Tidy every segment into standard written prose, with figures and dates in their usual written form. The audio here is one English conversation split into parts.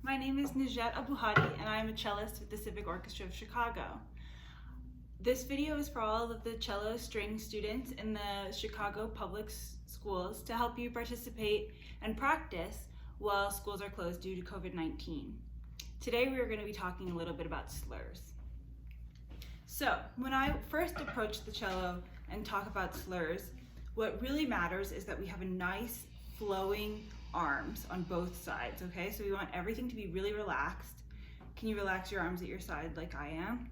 My name is Najette Abouelhadi, and I am a cellist with the Civic Orchestra of Chicago. This video is for all of the cello string students in the Chicago public schools to help you participate and practice while schools are closed due to COVID-19. Today we are going to be talking a little bit about slurs. So when I first approach the cello and talk about slurs, what really matters is that we have a nice flowing arms on both sides, okay? So we want everything to be really relaxed. Can you relax your arms at your side like I am?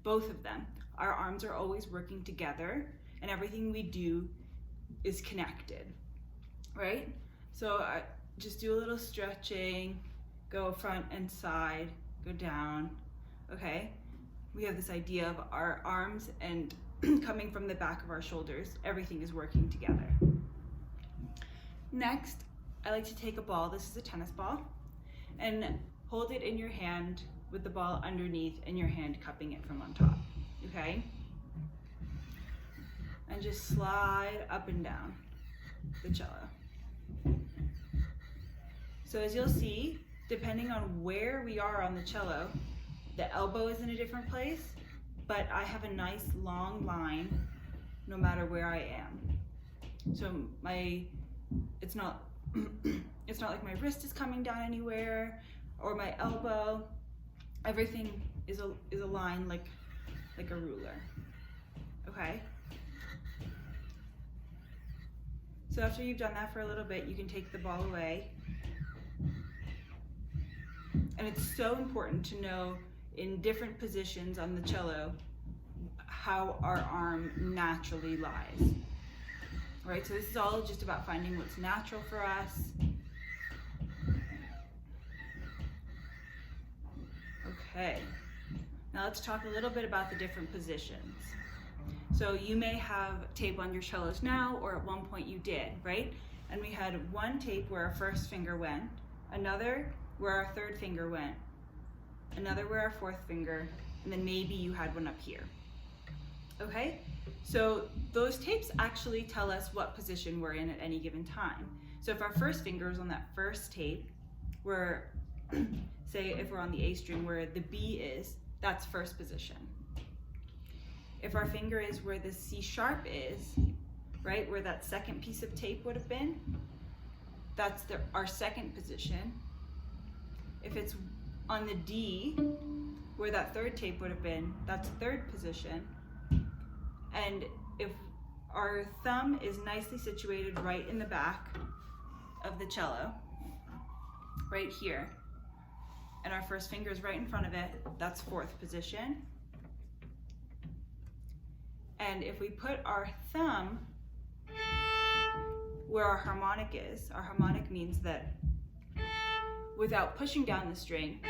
Both of them. Our arms are always working together and everything we do is connected, right? So just do a little stretching, go front and side, go down, okay? We have this idea of our arms and coming from the back of our shoulders, everything is working together. Next, I like to take a ball, this is a tennis ball, and hold it in your hand with the ball underneath and your hand cupping it from on top, okay? And just slide up and down the cello. So as you'll see, depending on where we are on the cello, the elbow is in a different place, but I have a nice long line no matter where I am. So it's not like my wrist is coming down anywhere or my elbow. Everything is a line like a ruler, okay? So after you've done that for a little bit, you can take the ball away. And it's so important to know in different positions on the cello how our arm naturally lies. Right, so this is all just about finding what's natural for us. Okay, now let's talk a little bit about the different positions. So you may have tape on your cellos now, or at one point you did, right? And we had one tape where our first finger went, another where our third finger went, another where our fourth finger, and then maybe you had one up here. Okay, so those tapes actually tell us what position we're in at any given time. So if our first finger is on that first tape, where, say if we're on the A string where the B is, that's first position. If our finger is where the C sharp is, right, where that second piece of tape would have been, that's our second position. If it's on the D, where that third tape would have been, that's third position. And if our thumb is nicely situated right in the back of the cello, right here, and our first finger is right in front of it, that's fourth position. And if we put our thumb where our harmonic is, our harmonic means that without pushing down the string,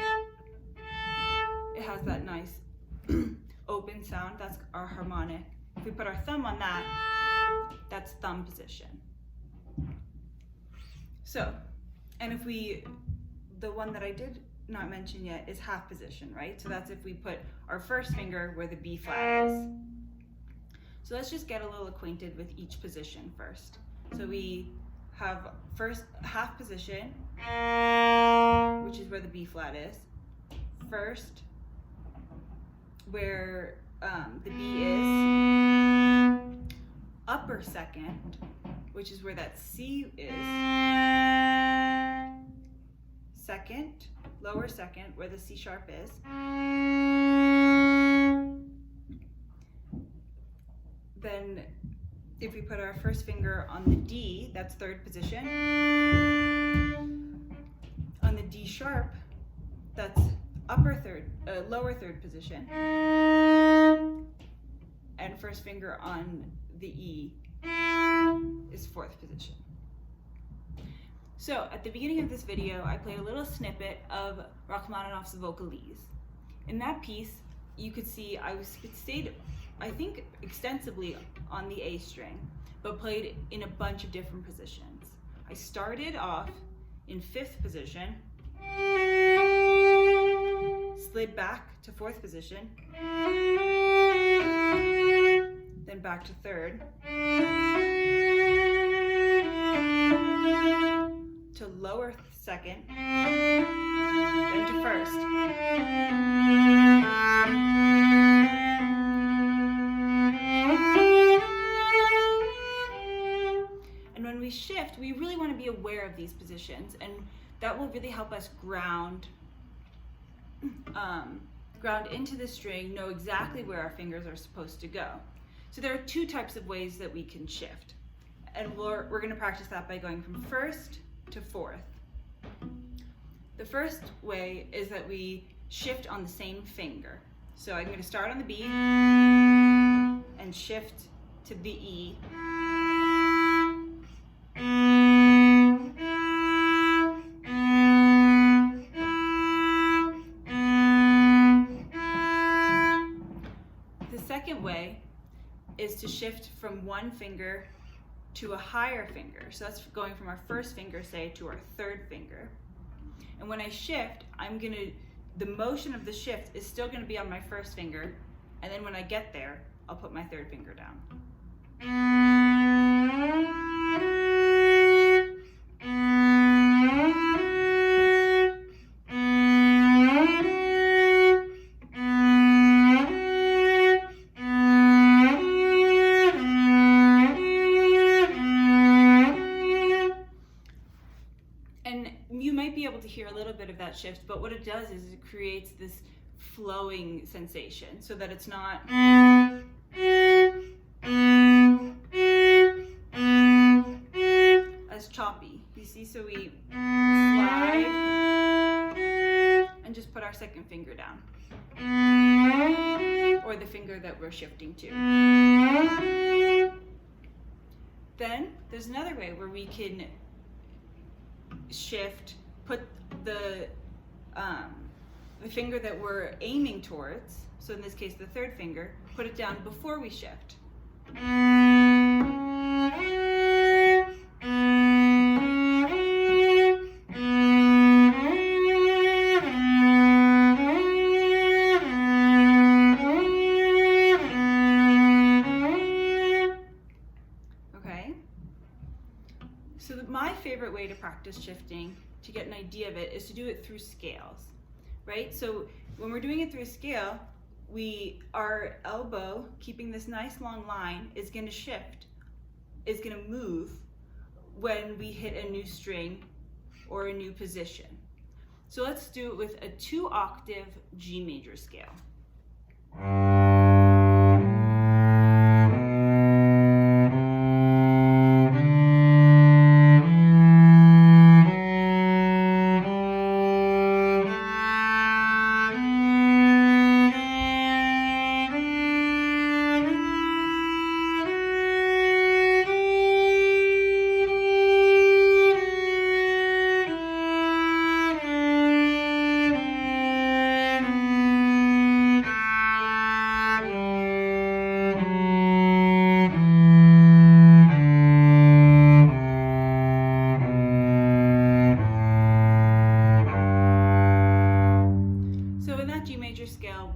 it has that nice open sound, that's our harmonic. If we put our thumb on that, that's thumb position. So, and if the one that I did not mention yet is half position, right? So that's if we put our first finger where the B flat is. So let's just get a little acquainted with each position first. So we have first half position, which is where the B flat is. First, where the B is, upper second, which is where that C is, second, lower second, where the C sharp is, then if we put our first finger on the D, that's third position, on the D sharp, that's lower third position, and first finger on the E is fourth position. So at the beginning of this video, I played a little snippet of Rachmaninoff's Vocalise. In that piece, you could see it stayed, I think, extensively on the A string, but played in a bunch of different positions. I started off in fifth position, slid back to fourth position, then back to third, to lower second, first. And when we shift, we really want to be aware of these positions, and that will really help us ground into the string, know exactly where our fingers are supposed to go. So there are two types of ways that we can shift, and we're going to practice that by going from first to fourth. The first way is that we shift on the same finger. So I'm going to start on the B and shift to the E. The second way is to shift from one finger to a higher finger. So that's going from our first finger, say, to our third finger. And when I shift, the motion of the shift is still going to be on my first finger, and then when I get there, I'll put my third finger down. And you might be able to hear a little bit of that shift, but what it does is it creates this flowing sensation so that it's not as choppy. You see, so we slide and just put our second finger down, or the finger that we're shifting to. Then there's another way where we can shift, put the finger that we're aiming towards, so in this case the third finger, put it down before we shift. Okay? So my favorite way to practice shifting, to get an idea of it, is to do it through scales, right? So when we're doing it through a scale, our elbow, keeping this nice long line, is going to shift, is going to move when we hit a new string or a new position. So let's do it with a 2-octave G major scale.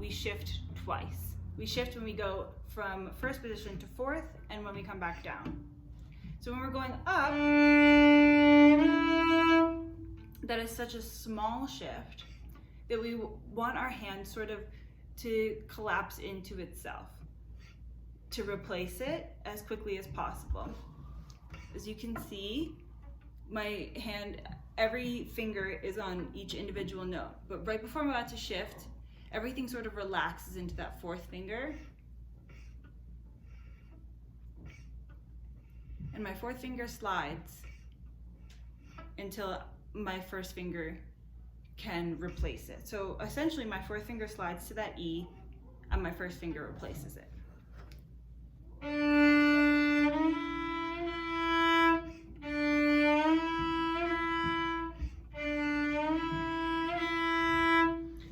We shift twice. We shift when we go from first position to fourth, and when we come back down. So when we're going up, that is such a small shift that we want our hand sort of to collapse into itself, to replace it as quickly as possible. As you can see, my hand, every finger is on each individual note, but right before I'm about to shift, everything sort of relaxes into that fourth finger. And my fourth finger slides until my first finger can replace it. So essentially my fourth finger slides to that E, and my first finger replaces it.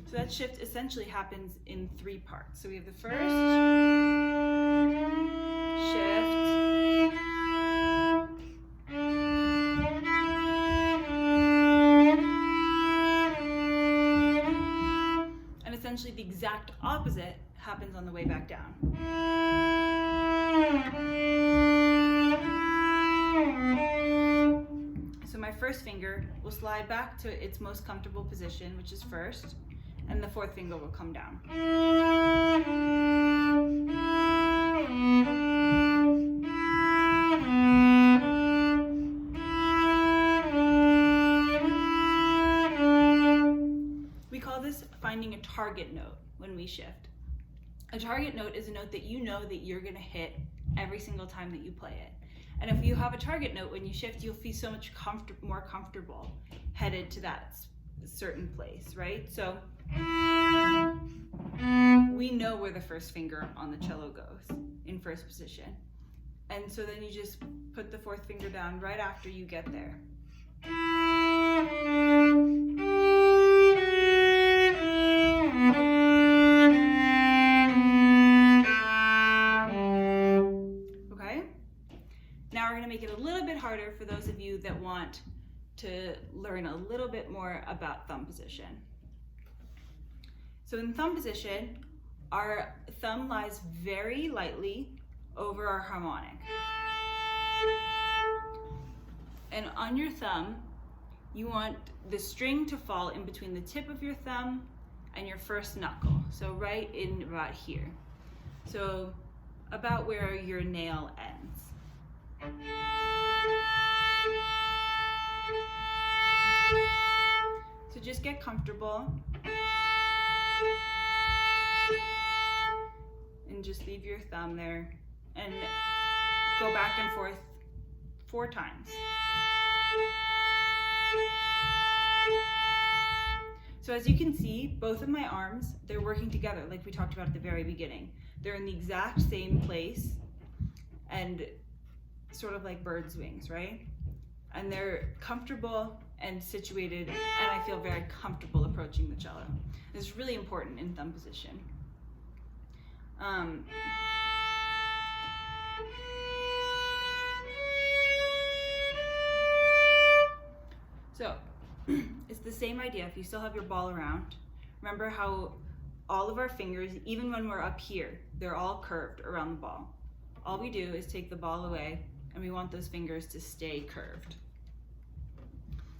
So that shift essentially happens in 3 parts. So we have the first shift, and essentially the exact opposite happens on the way back down. So my my first finger will slide back to its most comfortable position, which is first, and the fourth finger will come down. We call this finding a target note when we shift. A target note is a note that you know that you're going to hit every single time that you play it. And if you have a target note when you shift, you'll feel so much more comfortable headed to that certain place, right? So we know where the first finger on the cello goes in first position. And so then you just put the fourth finger down right after you get there. Now we're going to make it a little bit harder for those of you that want to learn a little bit more about thumb position. So in thumb position, our thumb lies very lightly over our harmonic. And on your thumb, you want the string to fall in between the tip of your thumb and your first knuckle. So right in about here. So about where your nail ends. So just get comfortable and just leave your thumb there and go back and forth 4 times. So as you can see, both of my arms, they're working together like we talked about at the very beginning. They're in the exact same place and sort of like bird's wings, right? And they're comfortable and situated, and I feel very comfortable approaching the cello. This is really important in thumb position. So it's the same idea. If you still have your ball around, remember how all of our fingers, even when we're up here, they're all curved around the ball. All we do is take the ball away, and we want those fingers to stay curved.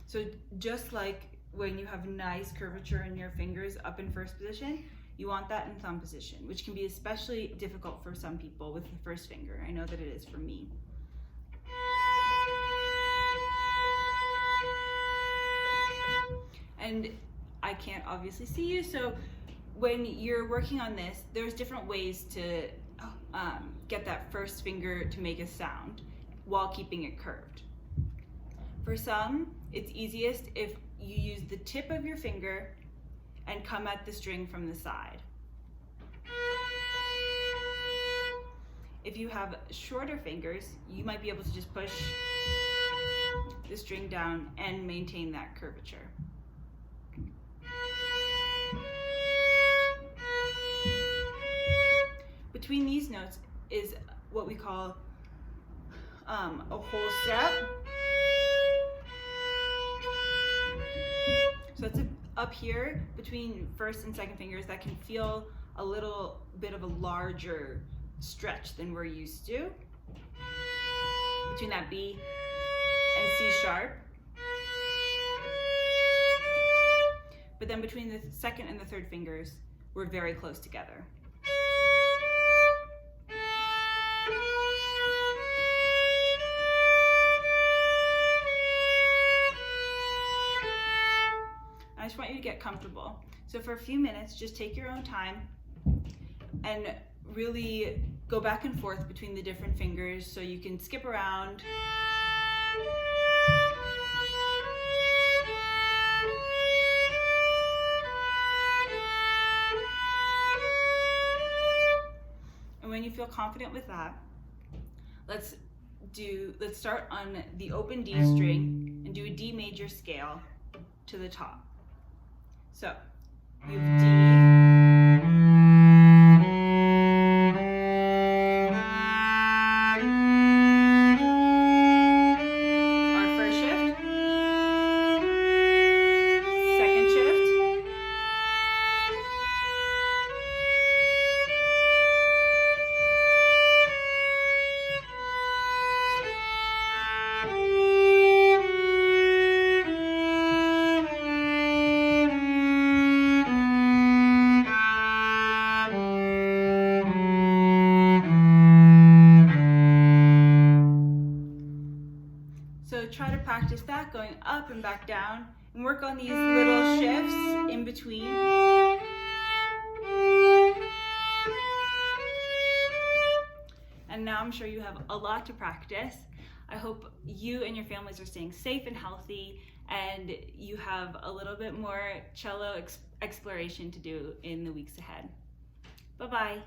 So just like when you have nice curvature in your fingers up in first position, you want that in thumb position, which can be especially difficult for some people with the first finger. I know that it is for me. And I can't obviously see you, so when you're working on this, there's different ways to get that first finger to make a sound while keeping it curved. For some, it's easiest if you use the tip of your finger and come at the string from the side. If you have shorter fingers, you might be able to just push the string down and maintain that curvature. Between these notes is what we call a whole step. So it's up here between first and second fingers that can feel a little bit of a larger stretch than we're used to. Between that B and C sharp. But then between the second and the third fingers, we're very close together. I just want you to get comfortable. So for a few minutes, just take your own time and really go back and forth between the different fingers so you can skip around. And when you feel confident with that, let's start on the open D string and do a D major scale to the top. So you have D, our first shift, second shift, practice that, going up and back down, and work on these little shifts in between. And now I'm sure you have a lot to practice. I hope you and your families are staying safe and healthy, and you have a little bit more cello exploration to do in the weeks ahead. Bye-bye.